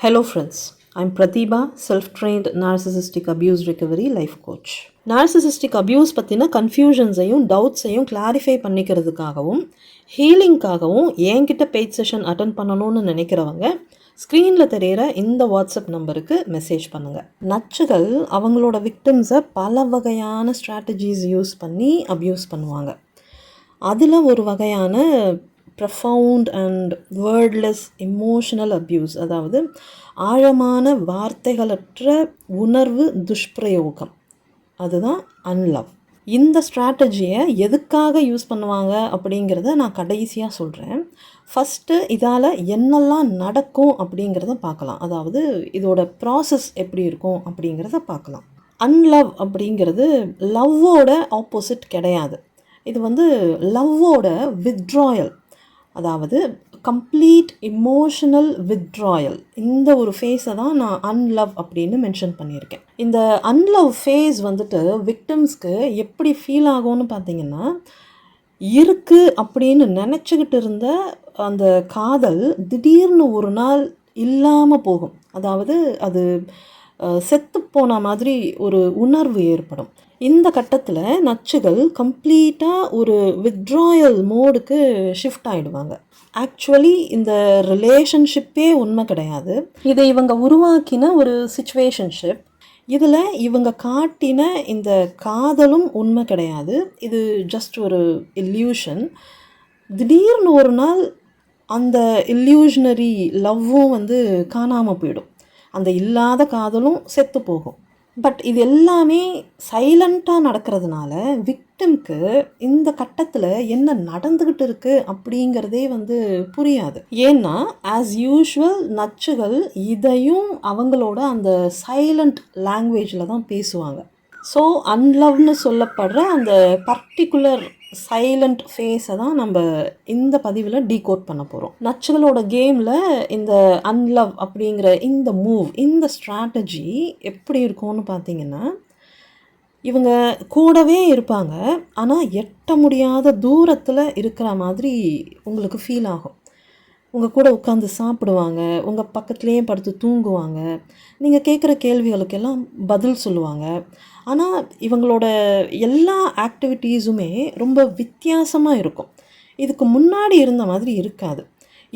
Hello friends, I'm Pratibha, self-trained narcissistic abuse recovery life coach. Narcissistic abuse பற்றின கன்ஃபியூஷன்ஸையும் டவுட்ஸையும் clarify பண்ணிக்கிறதுக்காகவும் ஹீலிங்காகவும் என்கிட்ட paid session attend பண்ணணும்னு நினைக்கிறவங்க ஸ்க்ரீனில் தெரிகிற இந்த வாட்ஸ்அப் நம்பருக்கு மெசேஜ் பண்ணுங்கள். நச்சுகள் அவங்களோட விக்டிம்ஸை பல வகையான ஸ்ட்ராட்டஜிஸ் யூஸ் பண்ணி அப்யூஸ் பண்ணுவாங்க. அதில் ஒரு வகையான profound and wordless emotional abuse, அதாவது ஆழமான வார்த்தைகளற்ற உணர்வு துஷ்பிரயோகம், அதுதான் அன்லவ். இந்த ஸ்ட்ராட்டஜியை எதுக்காக யூஸ் பண்ணுவாங்க அப்படிங்கிறத நான் கடைசியாக சொல்கிறேன். ஃபஸ்ட்டு இதால் என்னெல்லாம் நடக்கும் அப்படிங்கிறத பார்க்கலாம். அதாவது இதோட ப்ராசஸ் எப்படி இருக்கும் அப்படிங்கிறத பார்க்கலாம். அன்லவ் அப்படிங்கிறது லவ்வோட ஆப்போசிட் கிடையாது. இது லவ்வோட வித்ட்ராயல், அதாவது கம்ப்ளீட் இமோஷனல் வித்ட்ராயல். இந்த ஒரு ஃபேஸை தான் நான் அன்லவ் அப்படின்னு மென்ஷன் பண்ணியிருக்கேன். இந்த அன்லவ் ஃபேஸ் விக்டிம்ஸ்க்கு எப்படி ஃபீல் ஆகும்னு பார்த்தீங்கன்னா, இருக்குது அப்படின்னு நினச்சிக்கிட்டு இருந்த அந்த காதல் திடீர்னு ஒரு நாள் இல்லாமல் போகும். அதாவது அது செத்து போன மாதிரி ஒரு உணர்வு ஏற்படும். இந்த கட்டத்தில் நச்சுகள் கம்ப்ளீட்டாக ஒரு வித்ட்ராயல் மோடுக்கு ஷிஃப்ட் ஆகிடுவாங்க. ஆக்சுவலி இந்த ரிலேஷன்ஷிப்பே உண்மை கிடையாது. இதை இவங்க உருவாக்கின ஒரு சிச்சுவேஷன்ஷிப். இதில் இவங்க காட்டின இந்த காதலும் உண்மை கிடையாது. இது ஜஸ்ட் ஒரு இல்யூஷன். திடீர்னு ஒரு நாள் அந்த இல்யூஷனரி லவ்வும் காணாமல் போயிடும். அந்த இல்லாத காதலும் செத்து போகும். பட் இது எல்லாமே சைலண்ட்டாக நடக்கிறதுனால விக்டிம்க்கு இந்த கட்டத்தில் என்ன நடந்துக்கிட்டு இருக்குது அப்படிங்கிறதே புரியாது. ஏன்னா ஆஸ் யூஷுவல் நச்சுகள் இதையும் அவங்களோட அந்த சைலண்ட் லாங்குவேஜில் தான் பேசுவாங்க. ஸோ அன்லவ்னு சொல்லப்படுற அந்த பர்டிகுலர் சைலண்ட் ஃபேஸை தான் நம்ம இந்த பதிவில் டீகோட் பண்ண போகிறோம். நச்சுகளோட கேமில் இந்த அன்லவ் அப்படிங்கிற இந்த மூவ், இந்த ஸ்ட்ராட்டஜி எப்படி இருக்கும்னு பார்த்தீங்கன்னா, இவங்க கூடவே இருப்பாங்க, ஆனால் எட்ட முடியாத தூரத்தில் இருக்கிற மாதிரி உங்களுக்கு ஃபீல் ஆகும். உங்கள் கூட உட்காந்து சாப்பிடுவாங்க, உங்கள் பக்கத்துலேயே படுத்து தூங்குவாங்க, நீங்கள் கேட்குற கேள்விகளுக்கெல்லாம் பதில் சொல்லுவாங்க. ஆனால் இவங்களோட எல்லா ஆக்டிவிட்டீஸுமே ரொம்ப வித்தியாசமாக இருக்கும். இதுக்கு முன்னாடி இருந்த மாதிரி இருக்காது.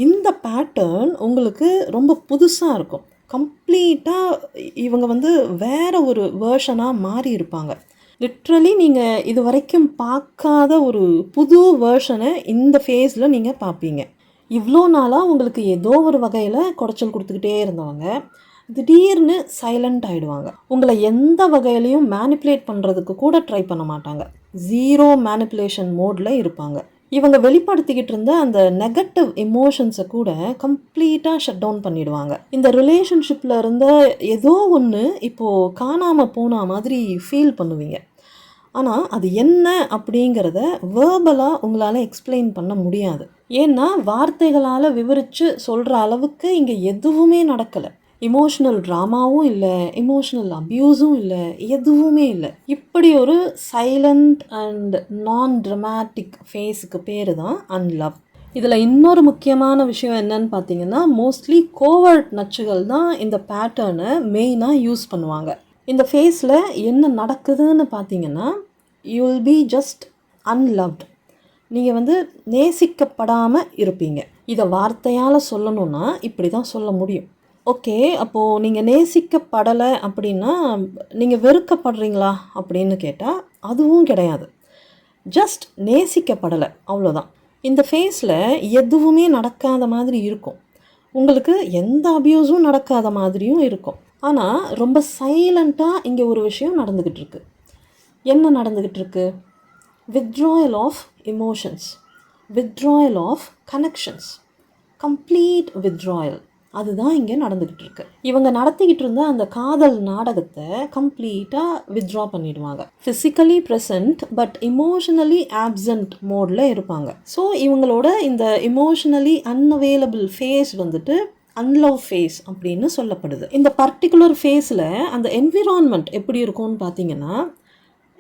இந்த பேட்டர்ன் உங்களுக்கு ரொம்ப புதுசாக இருக்கும். கம்ப்ளீட்டாக இவங்க வேறு ஒரு வேர்ஷனாக மாறி இருப்பாங்க. லிட்ரலி நீங்கள் இது வரைக்கும் பார்க்காத ஒரு புது வேர்ஷனை இந்த ஃபேஸில் நீங்கள் பார்ப்பீங்க. இவ்வளோ நாளாக உங்களுக்கு ஏதோ ஒரு வகையில் குடைச்சல் கொடுத்துக்கிட்டே இருந்தவங்க திடீர்னு சைலண்ட் ஆகிடுவாங்க. உங்களை எந்த வகையிலையும் மேனிப்புலேட் பண்ணுறதுக்கு கூட ட்ரை பண்ண மாட்டாங்க. ஜீரோ மேனிப்புலேஷன் மோடில் இருப்பாங்க. இவங்க வெளிப்படுத்திக்கிட்டு இருந்த அந்த நெகட்டிவ் எமோஷன்ஸை கூட கம்ப்ளீட்டாக ஷட் டவுன் பண்ணிடுவாங்க. இந்த ரிலேஷன்ஷிப்பில் இருந்த ஏதோ ஒன்று இப்போது காணாமல் போன மாதிரி ஃபீல் பண்ணுவீங்க. ஆனால் அது என்ன அப்படிங்கிறத வேர்பலாக உங்களால் எக்ஸ்பிளைன் பண்ண முடியாது. ஏன்னா வார்த்தைகளால் விவரித்து சொல்கிற அளவுக்கு இங்கே எதுவுமே நடக்கலை. இமோஷ்னல் ட்ராமாவும் இல்லை, இமோஷ்னல் அப்யூஸும் இல்லை, எதுவுமே இல்லை. இப்படி ஒரு சைலண்ட் அண்ட் நான் ட்ரமாட்டிக் ஃபேஸுக்கு பேர் தான் அன்லவ். இதில் இன்னொரு முக்கியமான விஷயம் என்னன்னு பார்த்தீங்கன்னா, மோஸ்ட்லி கோவர்ட் நச்சுகள் தான் இந்த பேட்டர்னை மெயினாக யூஸ் பண்ணுவாங்க. இந்த ஃபேஸில் என்ன நடக்குதுன்னு பார்த்தீங்கன்னா, யூ வில் பி ஜஸ்ட் அன்லவ்ட். நீங்கள் நேசிக்கப்படாமல் இருப்பீங்க. இதை வார்த்தையால் சொல்லணுன்னா இப்படி தான் சொல்ல முடியும். ஓகே, அப்போது நீங்கள் நேசிக்கப்படலை அப்படின்னா நீங்கள் வெறுக்கப்படுறீங்களா அப்படின்னு கேட்டால் அதுவும் கிடையாது. ஜஸ்ட் நேசிக்கப்படலை, அவ்வளோதான். இந்த ஃபேஸில் எதுவுமே நடக்காத மாதிரி இருக்கும். உங்களுக்கு எந்த அபியூஸும் நடக்காத மாதிரியும் இருக்கும். ஆனால் ரொம்ப சைலண்ட்டாக இங்கே ஒரு விஷயம் நடந்துக்கிட்டு இருக்கு. என்ன நடந்துக்கிட்டு இருக்கு? Withdrawal of emotions, withdrawal of connections, complete withdrawal. அதுதான் இங்கே நடந்துக்கிட்டு இருக்கு. இவங்க நடத்திக்கிட்டு இருந்த அந்த காதல் நாடகத்தை கம்ப்ளீட்டாக வித்ட்ரா பண்ணிடுவாங்க. Physically present but emotionally absent மோடில் இருப்பாங்க. ஸோ இவங்களோட இந்த இமோஷனலி அன்அவைலபிள் ஃபேஸ் அன்லவ் ஃபேஸ் அப்படின்னு சொல்லப்படுது. இந்த பர்டிகுலர் ஃபேஸில் அந்த என்விரான்மெண்ட் எப்படி இருக்கும்னு பார்த்தீங்கன்னா,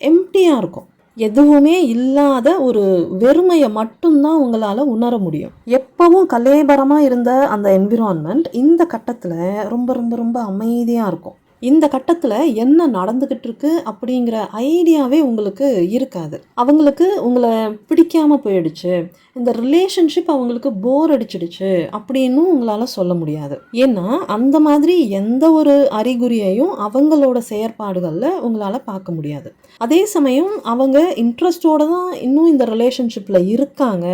எம்டியாக இருக்கும். எதுவுமே இல்லாத ஒரு வெறுமையை மட்டும்தான் உங்களால் உணர முடியும். எப்பவும் கலேபரமாக இருந்த அந்த என்விரான்மெண்ட் இந்த கட்டத்தில் ரொம்ப ரொம்ப ரொம்ப அமைதியாக இருக்கும். இந்த கட்டத்தில் என்ன நடந்துக்கிட்டு இருக்கு அப்படிங்கிற ஐடியாவே உங்களுக்கு இருக்காது. அவங்களுக்கு உங்களை பிடிக்காமல் போயிடுச்சு, இந்த ரிலேஷன்ஷிப் அவங்களுக்கு போர் அடிச்சிடுச்சு அப்படின்னு உங்களால் சொல்ல முடியாது. ஏன்னா அந்த மாதிரி எந்த ஒரு அறிகுறியையும் அவங்களோட செயற்பாடுகளில் உங்களால் பார்க்க முடியாது. அதே சமயம் அவங்க இன்ட்ரெஸ்டோடு தான் இன்னும் இந்த ரிலேஷன்ஷிப்பில் இருக்காங்க,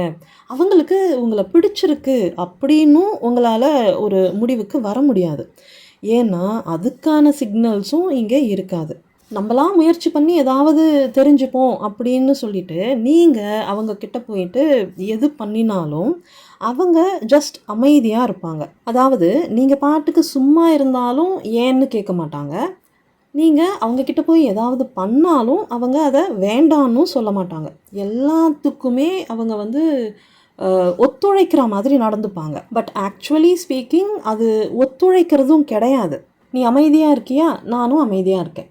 அவங்களுக்கு உங்களை பிடிச்சிருக்கு அப்படின்னும் உங்களால் ஒரு முடிவுக்கு வர முடியாது. ஏன்னா அதுக்கான சிக்னல்ஸும் இங்கே இருக்காது. நம்மளாம் முயற்சி பண்ணி ஏதாவது தெரிஞ்சுப்போம் அப்படின்னு சொல்லிட்டு நீங்கள் அவங்கக்கிட்ட போயிட்டு எது பண்ணினாலும் அவங்க ஜஸ்ட் அமைதியாக இருப்பாங்க. அதாவது நீங்கள் பாட்டுக்கு சும்மா இருந்தாலும் ஏன்னு கேட்க மாட்டாங்க. நீங்கள் அவங்கக்கிட்ட போய் ஏதாவது பண்ணாலும் அவங்க அதை வேண்டான்னு சொல்ல மாட்டாங்க. எல்லாத்துக்குமே அவங்க ஒத்துழைக்கிற மாதிரி நடந்துப்பாங்க. பட் ஆக்சுவலி ஸ்பீக்கிங் அது ஒத்துழைக்கிறதும் கிடையாது. நீ அமைதியாக இருக்கியா, நானும் அமைதியாக இருக்கேன்.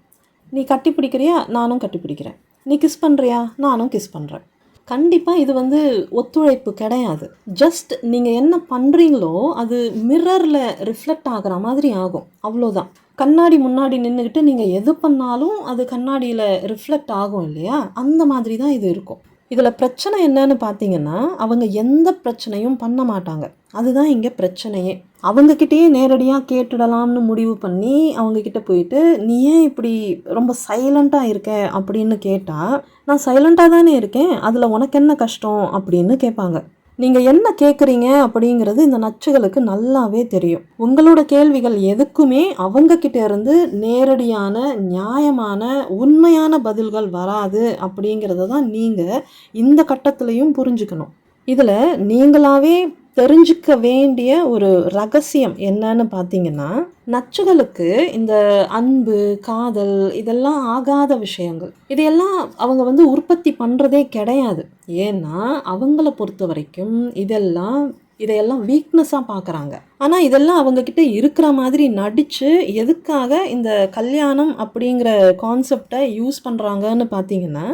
நீ கட்டி பிடிக்கிறியா, நானும் கட்டி பிடிக்கிறேன். நீ கிஸ் பண்ணுறியா, நானும் கிஸ் பண்ணுறேன். கண்டிப்பாக இது ஒத்துழைப்பு கிடையாது. ஜஸ்ட் நீங்கள் என்ன பண்ணுறீங்களோ அது மிரரில் ரிஃப்ளெக்ட் ஆகிற மாதிரி ஆகும், அவ்வளோதான். கண்ணாடி முன்னாடி நின்றுக்கிட்டு நீங்கள் எது பண்ணாலும் அது கண்ணாடியில் ரிஃப்ளெக்ட் ஆகும் இல்லையா, அந்த மாதிரி தான் இது இருக்கும். இதில் பிரச்சனை என்னன்னு பார்த்தீங்கன்னா, அவங்க எந்த பிரச்சனையும் பண்ண மாட்டாங்க. அதுதான் இங்கே பிரச்சனையே. அவங்கக்கிட்டேயே நேரடியாக கேட்டுடலாம்னு முடிவு பண்ணி அவங்கக்கிட்ட போயிட்டு, நீ ஏன் இப்படி ரொம்ப சைலண்ட்டாக இருக்க அப்படின்னு கேட்டால், நான் சைலண்ட்டாக தானே இருக்கேன், அதில் உனக்கு என்ன கஷ்டம் அப்படின்னு கேட்பாங்க. நீங்கள் என்ன கேட்குறீங்க அப்படிங்கிறது இந்த நச்சுகளுக்கு நல்லாவே தெரியும். உங்களோட கேள்விகள் எதுக்குமே அவங்கக்கிட்ட இருந்து நேரடியான, நியாயமான, உண்மையான பதில்கள் வராது அப்படிங்கிறத தான் நீங்கள் இந்த கட்டத்துலையும் புரிஞ்சுக்கணும். இதில் நீங்களாவே தெரிஞ்சுக்க வேண்டிய ஒரு ரகசியம் என்னன்னு பார்த்தீங்கன்னா, நச்சுகளுக்கு இந்த அன்பு, காதல் இதெல்லாம் ஆகாத விஷயங்கள். இதையெல்லாம் அவங்க உற்பத்தி பண்ணுறதே கிடையாது. ஏன்னா அவங்கள பொறுத்த வரைக்கும் இதையெல்லாம் வீக்னஸாக பார்க்குறாங்க. ஆனால் இதெல்லாம் அவங்கக்கிட்ட இருக்கிற மாதிரி நடித்து எதுக்காக இந்த கல்யாணம் அப்படிங்கிற கான்செப்டை யூஸ் பண்ணுறாங்கன்னு பார்த்தீங்கன்னா,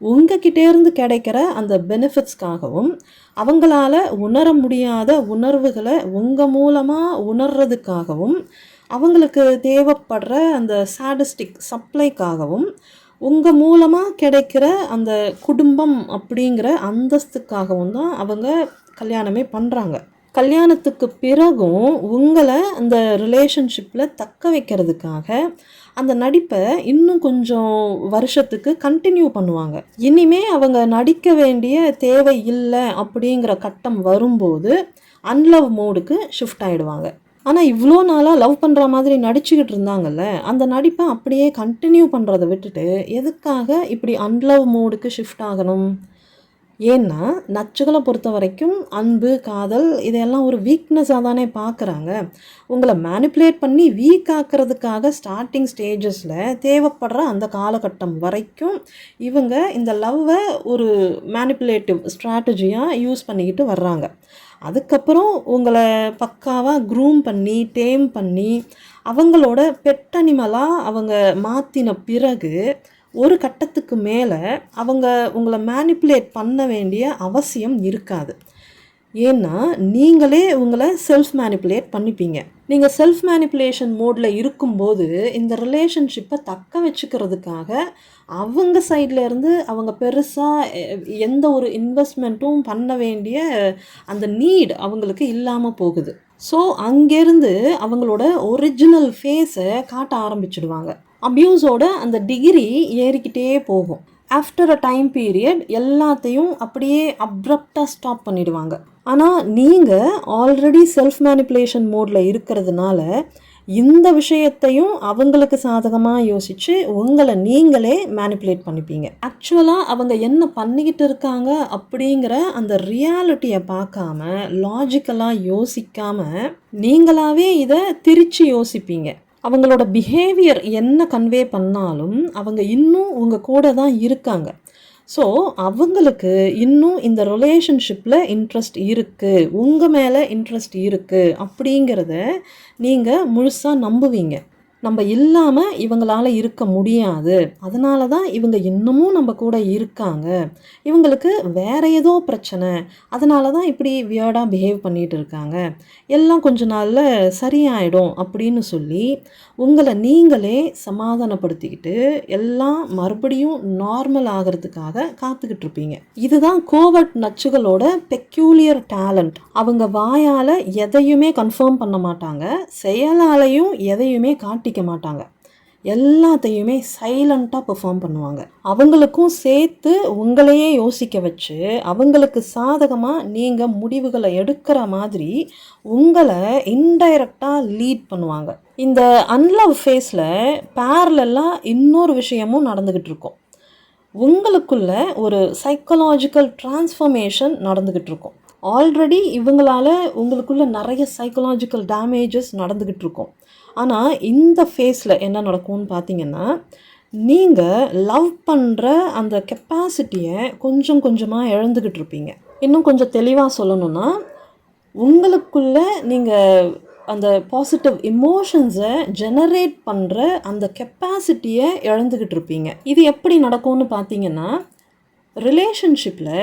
உங்ககிட்டேருந்து கிடைக்கிற அந்த பெனிஃபிட்ஸ்க்காகவும் அவங்களால உணர முடியாத உணர்வுகளை உங்கள் மூலமாக உணர்றதுக்காகவும் அவங்களுக்கு தேவைப்படுற அந்த சாடிஸ்டிக் சப்ளைக்காகவும் உங்கள் மூலமாக கிடைக்கிற அந்த குடும்பம் அப்படிங்கிற அந்தஸ்துக்காகவும் தான் அவங்க கல்யாணமே பண்ணுறாங்க. கல்யாணத்துக்கு பிறகும் உங்களை அந்த ரிலேஷன்ஷிப்பில் தக்க வைக்கிறதுக்காக அந்த நடிப்பை இன்னும் கொஞ்சம் வருஷத்துக்கு கண்டினியூ பண்ணுவாங்க. இனிமே அவங்க நடிக்க வேண்டிய தேவை இல்லை அப்படிங்கிற கட்டம் வரும்போது அன்லவ் மோடுக்கு ஷிஃப்ட் ஆகிடுவாங்க. ஆனால் இவ்வளோ நாளாக லவ் பண்ணுற மாதிரி நடிச்சுக்கிட்டு இருந்தாங்கல்ல, அந்த நடிப்பை அப்படியே கண்டினியூ பண்ணுறதை விட்டுட்டு எதுக்காக இப்படி அன்லவ் மோடுக்கு ஷிஃப்ட் ஆகணும்? ஏன்னா நச்சுகளை பொறுத்த வரைக்கும் அன்பு, காதல் இதையெல்லாம் ஒரு வீக்னஸாக தானே பார்க்குறாங்க. உங்களை மேனிப்புலேட் பண்ணி வீக் ஆக்கிறதுக்காக ஸ்டார்டிங் ஸ்டேஜஸில் தேவைப்படுற அந்த காலகட்டம் வரைக்கும் இவங்க இந்த லவ்வை ஒரு மேனிப்புலேட்டிவ் ஸ்ட்ராட்டஜியாக யூஸ் பண்ணிக்கிட்டு வர்றாங்க. அதுக்கப்புறம் உங்களை பக்காவாக க்ரூம் பண்ணி டேம் பண்ணி அவங்களோட பெட் அனிமலாக அவங்க மாற்றின பிறகு ஒரு கட்டத்துக்கு மேலே அவங்க உங்களை மேனிப்புலேட் பண்ண வேண்டிய அவசியம் இருக்காது. ஏன்னா நீங்களே உங்களை செல்ஃப் மேனிப்புலேட் பண்ணிப்பீங்க. நீங்கள் செல்ஃப் மேனிப்புலேஷன் மோடில் இருக்கும்போது இந்த ரிலேஷன்ஷிப்பை தக்க வச்சுக்கிறதுக்காக அவங்க சைட்லேருந்து அவங்க பெருசாக எந்த ஒரு இன்வெஸ்ட்மெண்ட்டும் பண்ண வேண்டிய அந்த நீட் அவங்களுக்கு இல்லாமல் போகுது. ஸோ அங்கேருந்து அவங்களோட ஒரிஜினல் ஃபேஸை காட்ட ஆரம்பிச்சிடுவாங்க. அப்யூஸோட அந்த டிகிரி ஏறிக்கிட்டே போகும். ஆஃப்டர் அ டைம் பீரியட் எல்லாத்தையும் அப்படியே அப்ரப்டாக ஸ்டாப் பண்ணிடுவாங்க. ஆனால் நீங்கள் ஆல்ரெடி செல்ஃப் மேனிப்புலேஷன் மோடில் இருக்கிறதுனால இந்த விஷயத்தையும் அவங்களுக்கு சாதகமாக யோசித்து உங்களை நீங்களே மேனிப்புலேட் பண்ணிப்பீங்க. ஆக்சுவலாக அவங்க என்ன பண்ணிக்கிட்டு இருக்காங்க அப்படிங்கிற அந்த ரியாலிட்டியை பார்க்காம, லாஜிக்கலாக யோசிக்காமல் நீங்களாவே இதை திரிச்சு யோசிப்பீங்க. அவங்களோட பிஹேவியர் என்ன கன்வே பண்ணாலும் அவங்க இன்னும் உங்கள் கூட தான் இருக்காங்க. ஸோ அவங்களுக்கு இன்னும் இந்த ரிலேஷன்ஷிப்பில் இன்ட்ரெஸ்ட் இருக்குது, உங்கள் மேலே இன்ட்ரெஸ்ட் இருக்குது அப்படிங்கிறத நீங்கள் முழுசாக நம்புவீங்க. நம்ம இல்லாமல் இவங்களால இருக்க முடியாது, அதனால தான் இவங்க இன்னமும் நம்ம கூட இருக்காங்க, இவங்களுக்கு வேற ஏதோ பிரச்சனை, அதனால தான் இப்படி வியர்டாக பிஹேவ் பண்ணிகிட்டு இருக்காங்க, எல்லாம் கொஞ்ச நாளில் சரியாயிடும் அப்படின்னு சொல்லி உங்களை நீங்களே சமாதானப்படுத்திக்கிட்டு எல்லாம் மறுபடியும் நார்மல் ஆகிறதுக்காக காத்துக்கிட்டு இருப்பீங்க. இதுதான் கோவர்ட் நச்சுகளோட பெக்யூலியர் டேலண்ட். அவங்க வாயால் எதையுமே கன்ஃபார்ம் பண்ண மாட்டாங்க, செயலாலையும் எதையுமே காட்டிக்க மாட்டாங்க, எல்லாத்தையுமே சைலண்ட்டாக பெர்ஃபார்ம் பண்ணுவாங்க. அவங்களுக்கும் சேர்த்து உங்களையே யோசிக்க வச்சு அவங்களுக்கு சாதகமாக நீங்கள் முடிவுகளை எடுக்கிற மாதிரி உங்களை இன்டைரக்டாக லீட் பண்ணுவாங்க. இந்த அன்லவ் ஃபேஸில் பேரலெல்லாம் இன்னொரு விஷயமும் நடந்துக்கிட்டு இருக்கும். உங்களுக்குள்ள ஒரு சைக்கலாஜிக்கல் டிரான்ஸ்ஃபர்மேஷன் நடந்துக்கிட்டு இருக்கும். ஆல்ரெடி இவங்களால உங்களுக்குள்ள நிறைய சைக்கலாஜிக்கல் டேமேஜஸ் நடந்துக்கிட்டு இருக்கும். ஆனால் இந்த ஃபேஸில் என்ன நடக்கும்னு பார்த்தீங்கன்னா, நீங்கள் லவ் பண்ணுற அந்த கெப்பாசிட்டியை கொஞ்சம் கொஞ்சமாக இழந்துக்கிட்டு இருப்பீங்க. இன்னும் கொஞ்சம் தெளிவாக சொல்லணும்னா, உங்களுக்குள்ள நீங்கள் அந்த பாசிட்டிவ் எமோஷன்ஸை ஜெனரேட் பண்ணுற அந்த கெப்பாசிட்டியை இழந்துக்கிட்டு இருப்பீங்க. இது எப்படி நடக்கும்னு பார்த்தீங்கன்னா, ரிலேஷன்ஷிப்பில்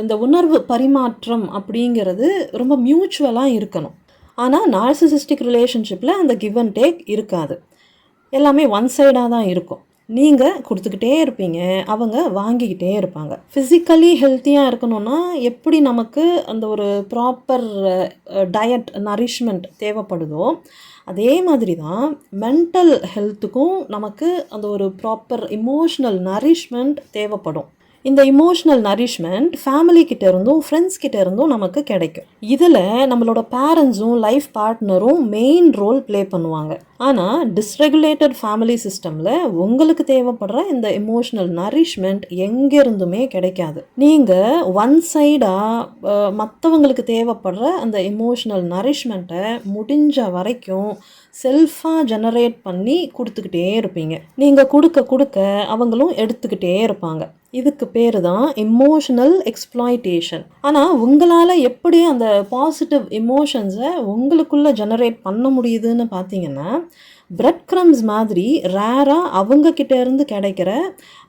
இந்த உணர்வு பரிமாற்றம் அப்படிங்கிறது ரொம்ப மியூச்சுவலாக இருக்கணும். ஆனால் நார்சிசிஸ்டிக் ரிலேஷன்ஷிப்பில் அந்த கிவ் அண்ட் டேக் இருக்காது, எல்லாமே ஒன் சைடாக தான் இருக்கும். நீங்கள் கொடுத்துக்கிட்டே இருப்பீங்க, அவங்க வாங்கிக்கிட்டே இருப்பாங்க. ஃபிசிக்கலி ஹெல்த்தியாக இருக்கணும்னா எப்படி நமக்கு அந்த ஒரு ப்ராப்பர் டயட் நரிஷ்மெண்ட் தேவைப்படுதோ, அதே மாதிரி தான் மென்டல் ஹெல்த்துக்கும் நமக்கு அந்த ஒரு ப்ராப்பர் இமோஷ்னல் நரிஷ்மெண்ட் தேவைப்படும். இந்த இமோஷ்னல் நரிஷ்மெண்ட் ஃபேமிலி கிட்ட இருந்தும் ஃப்ரெண்ட்ஸ் கிட்ட இருந்தும் நமக்கு கிடைக்கும். இதில் நம்மளோட பேரண்ட்ஸும் லைஃப் பார்ட்னரும் மெயின் ரோல் ப்ளே பண்ணுவாங்க. ஆனால் டிஸ்ரெகுலேட்டட் ஃபேமிலி சிஸ்டமில் உங்களுக்கு தேவைப்படுற இந்த இமோஷ்னல் நரிஷ்மெண்ட் எங்கேருந்துமே கிடைக்காது. நீங்கள் ஒன் சைடாக மற்றவங்களுக்கு தேவைப்படுற அந்த இமோஷ்னல் நரிஷ்மெண்ட்டை முடிஞ்ச வரைக்கும் செல்ஃபாக ஜெனரேட் பண்ணி கொடுத்துக்கிட்டே இருப்பீங்க. நீங்கள் கொடுக்க கொடுக்க அவங்களும் எடுத்துக்கிட்டே இருப்பாங்க. இதுக்கு பேர் தான் எமோஷனல் எக்ஸ்ப்ளாய்டேஷன். ஆனால் உங்களால் எப்படி அந்த பாசிட்டிவ் எமோஷன்ஸை உங்களுக்குள்ளே ஜெனரேட் பண்ண முடியுதுன்னு பார்த்தீங்கன்னா, பிரெட் க்ரம்ஸ் மாதிரி ரேராக அவங்கக்கிட்ட இருந்து கிடைக்கிற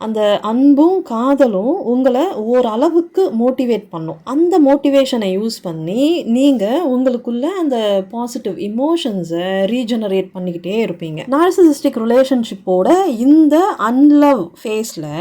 அந்த அன்பும் காதலும் உங்களை ஓரளவுக்கு மோட்டிவேட் பண்ணும். அந்த மோட்டிவேஷனை யூஸ் பண்ணி நீங்கள் உங்களுக்குள்ள அந்த பாசிட்டிவ் இமோஷன்ஸை ரீஜெனரேட் பண்ணிக்கிட்டே இருப்பீங்க. நார்சிசிஸ்டிக் ரிலேஷன்ஷிப்போட இந்த அன்லவ் ஃபேஸில்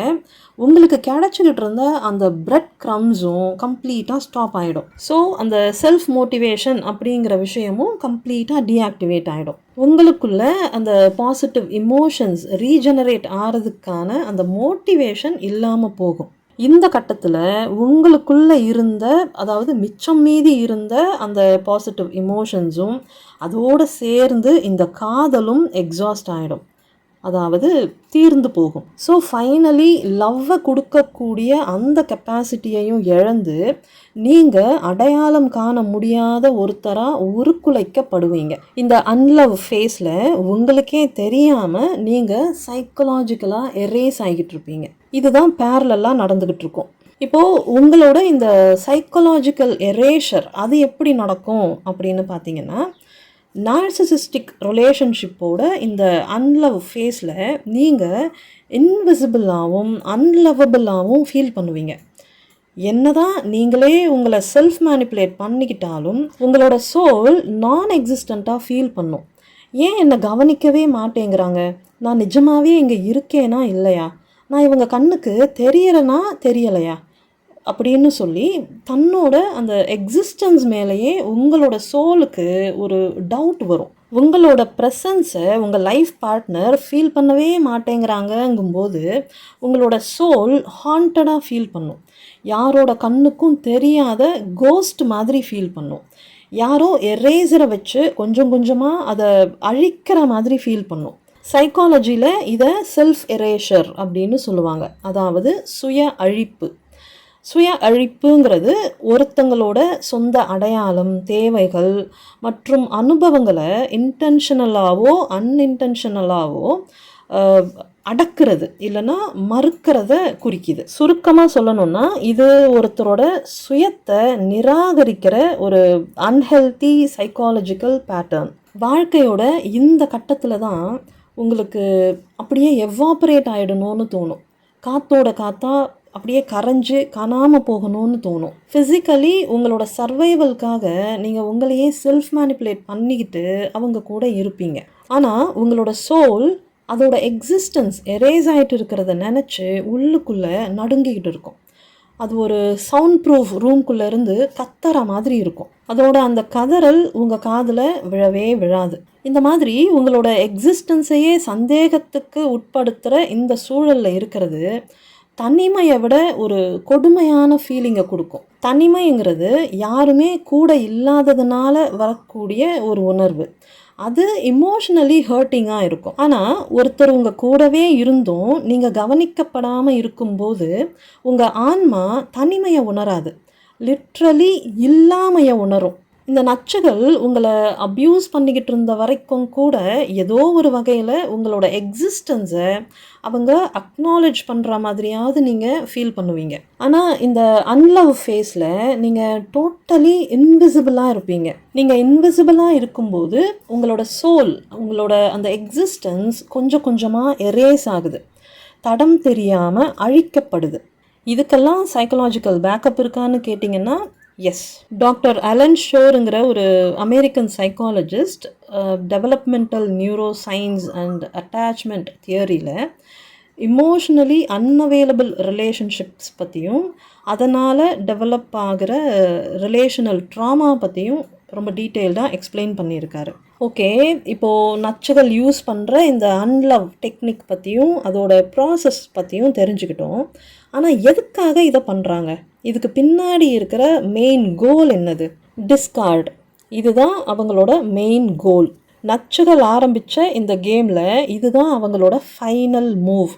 உங்களுக்கு கிடைச்சிக்கிட்டு இருந்த அந்த பிரெட் க்ரம்ஸும் கம்ப்ளீட்டாக ஸ்டாப் ஆகிடும். ஸோ அந்த செல்ஃப் மோட்டிவேஷன் அப்படிங்கிற விஷயமும் கம்ப்ளீட்டாக டீஆக்டிவேட் ஆகிடும். உங்களுக்குள்ள அந்த பாசிட்டிவ் இமோஷன்ஸ் ரீஜெனரேட் ஆகிறதுக்கான அந்த மோட்டிவேஷன் இல்லாமல் போகும். இந்த கட்டத்தில் உங்களுக்குள்ளே இருந்த, அதாவது மிச்சம் மீதி இருந்த அந்த பாசிட்டிவ் இமோஷன்ஸும் அதோடு சேர்ந்து இந்த காதலும் எக்ஸாஸ்ட் ஆகிடும், அதாவது தீர்ந்து போகும். ஸோ ஃபைனலி லவ்வை கொடுக்கக்கூடிய அந்த கெப்பாசிட்டியையும் இழந்து நீங்கள் அடையாளம் காண முடியாத ஒருத்தராக உருக்குலைக்கப்படுவீங்க. இந்த அன்லவ் ஃபேஸில் உங்களுக்கே தெரியாமல் நீங்கள் சைக்கலாஜிக்கலாக எரேஸ் ஆகிட்டு இருப்பீங்க. இதுதான் பேரலெல்லாம் நடந்துக்கிட்டு இருக்கும். இப்போது உங்களோட இந்த சைக்கலாஜிக்கல் எரேஷர் அது எப்படி நடக்கும் அப்படின்னு பார்த்தீங்கன்னா, நார்சிசிஸ்டிக் ரிலேஷன்ஷிப்போட இந்த அன்லவ் ஃபேஸில் நீங்கள் இன்விசிபிளாகவும் அன்லவபிளாகவும் ஃபீல் பண்ணுவீங்க. என்னதான் நீங்களே உங்களை செல்ஃப் மேனிப்புலேட் பண்ணிக்கிட்டாலும் உங்களோட சோல் நான் எக்ஸிஸ்டண்ட்டாக ஃபீல் பண்ணும். ஏன் என்னை கவனிக்கவே மாட்டேங்கிறாங்க, நான் நிஜமாகவே இங்கே இருக்கேனா இல்லையா, நான் இவங்க கண்ணுக்கு தெரியறேனா தெரியலையா அப்படின்னு சொல்லி தன்னோட அந்த எக்ஸிஸ்டன்ஸ் மேலேயே உங்களோட சோலுக்கு ஒரு டவுட் வரும். உங்களோட ப்ரெசன்ஸை உங்கள் லைஃப் பார்ட்னர் ஃபீல் பண்ணவே மாட்டேங்கிறாங்கங்கும்போது உங்களோட சோல் ஹாண்டடாக ஃபீல் பண்ணும். யாரோட கண்ணுக்கும் தெரியாத கோஸ்ட் மாதிரி ஃபீல் பண்ணும். யாரோ எரேசரை வச்சு கொஞ்சம் கொஞ்சமாக அதை அழிக்கிற மாதிரி ஃபீல் பண்ணும். சைக்காலஜியில் இதை செல்ஃப் எரேஷர் அப்படின்னு சொல்லுவாங்க, அதாவது சுய அழிப்பு. சுய அழிப்புங்கிறது ஒருத்தங்களோட சொந்த அடையாளம், தேவைகள் மற்றும் அனுபவங்களை இன்டென்ஷனலாவோ அன்இன்டென்ஷனலாவோ அடக்கிறது இல்லைன்னா மறுக்கிறத குறிக்குது. சுருக்கமாக சொல்லணும்னா இது ஒருத்தரோட சுயத்தை நிராகரிக்கிற ஒரு அன்ஹெல்தி சைக்காலஜிக்கல் பேட்டர்ன். வாழ்க்கையோட இந்த கட்டத்தில் தான் உங்களுக்கு அப்படியே எவாப்பரேட் ஆகிடணும்னு தோணும். காற்றோட காற்றா அப்படியே கரைஞ்சு காணாமல் போகணும்னு தோணும். ஃபிசிக்கலி உங்களோட சர்வைவல்காக நீங்கள் உங்களையே செல்ஃப் மேனிப்புலேட் பண்ணிக்கிட்டு அவங்க கூட இருப்பீங்க. ஆனால் உங்களோட சோல் அதோட எக்ஸிஸ்டன்ஸ் எரேஸ் ஆகிட்டு இருக்கிறத நினச்சி உள்ளுக்குள்ளே நடுங்கிக்கிட்டு இருக்கும். அது ஒரு சவுண்ட் ப்ரூஃப் ரூம்குள்ளேருந்து கத்துற மாதிரி இருக்கும். அதோட அந்த கதறல் உங்கள் காதில் விழவே விழாது. இந்த மாதிரி உங்களோட எக்ஸிஸ்டன்ஸையே சந்தேகத்துக்கு உட்படுத்துகிற இந்த சூழலில் இருக்கிறது தனிமையை விட ஒரு கொடுமையான ஃபீலிங்கை கொடுக்கும். தனிமைங்கிறது யாருமே கூட இல்லாததுனால வரக்கூடிய ஒரு உணர்வு. அது இமோஷ்னலி ஹர்ட்டிங்காக இருக்கும். ஆனால் ஒருத்தர் உங்கள் கூடவே இருந்தும் நீங்கள் கவனிக்கப்படாமல் இருக்கும்போது உங்கள் ஆன்மா தனிமையை உணராது, லிட்ரலி இல்லாமையை உணரும். இந்த நச்சுகள் உங்களை அப்யூஸ் பண்ணிக்கிட்டு இருந்த வரைக்கும் கூட ஏதோ ஒரு வகையில் உங்களோட எக்ஸிஸ்டன்ஸை அவங்க அக்னாலேஜ் பண்ணுற மாதிரியாவது நீங்கள் ஃபீல் பண்ணுவீங்க. ஆனால் இந்த அன்லவ் ஃபேஸில் நீங்கள் டோட்டலி இன்விசிபிளாக இருப்பீங்க. நீங்கள் இன்விசிபிளாக இருக்கும்போது உங்களோட சோல், உங்களோட அந்த எக்ஸிஸ்டன்ஸ் கொஞ்சம் கொஞ்சமாக எரேஸ் ஆகுது, தடம் தெரியாமல் அழிக்கப்படுது. இதுக்கெல்லாம் சைக்கலாஜிக்கல் பேக்கப் இருக்கான்னு கேட்டிங்கன்னா எஸ். டாக்டர் அலன் ஷோருங்கிற ஒரு American psychologist developmental neuroscience and attachment தியரியில் இமோஷ்னலி அன்அவைலபிள் ரிலேஷன்ஷிப்ஸ் பற்றியும் அதனால் டெவலப் ஆகிற ரிலேஷனல் ட்ராமா பற்றியும் ரொம்ப டீட்டெயில்டாக எக்ஸ்பிளைன் பண்ணியிருக்காரு. ஓகே, இப்போது நச்சுகள் யூஸ் பண்ணுற இந்த அன்லவ் டெக்னிக் பற்றியும் அதோட ப்ராசஸ் பற்றியும் தெரிஞ்சுக்கிட்டோம். ஆனால் எதுக்காக இதை பண்ணுறாங்க? இதுக்கு பின்னாடி இருக்கிற மெயின் கோல் என்னது? டிஸ்கார்ட். இதுதான் அவங்களோட மெயின் கோல். நச்சுகள் ஆரம்பித்த இந்த கேமில் இதுதான் அவங்களோட ஃபைனல் மூவ்.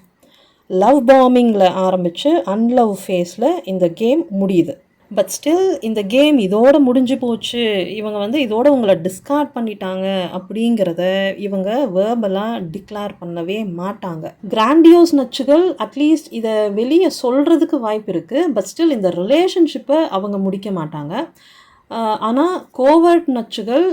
லவ் பாம்பிங்கில் ஆரம்பித்து அன்லவ் ஃபேஸில் இந்த கேம் முடியுது. பட் ஸ்டில் இந்த கேம் இதோட முடிஞ்சு போச்சு, இவங்க இதோட உங்களை டிஸ்கார்ட் பண்ணிட்டாங்க அப்படிங்கிறத இவங்க வேர்பலாக டிக்ளேர் பண்ணவே மாட்டாங்க. கிராண்டியோஸ் நச்சுகள் அட்லீஸ்ட் இதை வெளியே சொல்கிறதுக்கு வாய்ப்பு இருக்குது. பட் ஸ்டில் இந்த ரிலேஷன்ஷிப்பை அவங்க முடிக்க மாட்டாங்க. ஆனால் கோவர்ட் நச்சுகள்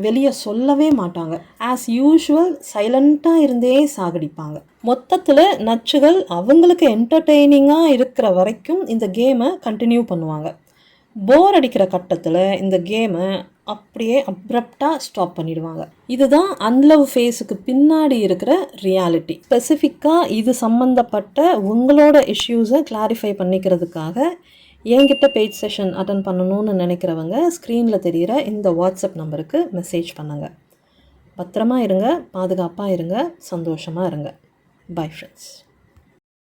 வெளியே சொல்லவே மாட்டாங்க. ஆஸ் யூஷுவல் சைலண்ட்டாக இருந்தே சாகடிப்பாங்க. மொத்தத்தில் நச்சுகள் அவங்களுக்கு என்டர்டெய்னிங்காக இருக்கிற வரைக்கும் இந்த கேமை கண்டினியூ பண்ணுவாங்க. போர் அடிக்கிற கட்டத்தில் இந்த கேமை அப்படியே அப்ரப்டாக ஸ்டாப் பண்ணிடுவாங்க. இதுதான் அன்லவ் ஃபேஸுக்கு பின்னாடி இருக்கிற ரியாலிட்டி. ஸ்பெசிஃபிக்காக இது சம்மந்தப்பட்ட உங்களோட இஷ்யூஸை கிளாரிஃபை பண்ணிக்கிறதுக்காக என்கிட்ட பேஜ் செஷன் அட்டன் பண்ணணும்னு நினைக்கிறவங்க ஸ்க்ரீனில் தெரிகிற இந்த வாட்ஸ்அப் நம்பருக்கு மெசேஜ் பண்ணுங்கள். பத்திரமா இருங்க, பாதுகாப்பாக இருங்க, சந்தோஷமாக இருங்க. Bye friends.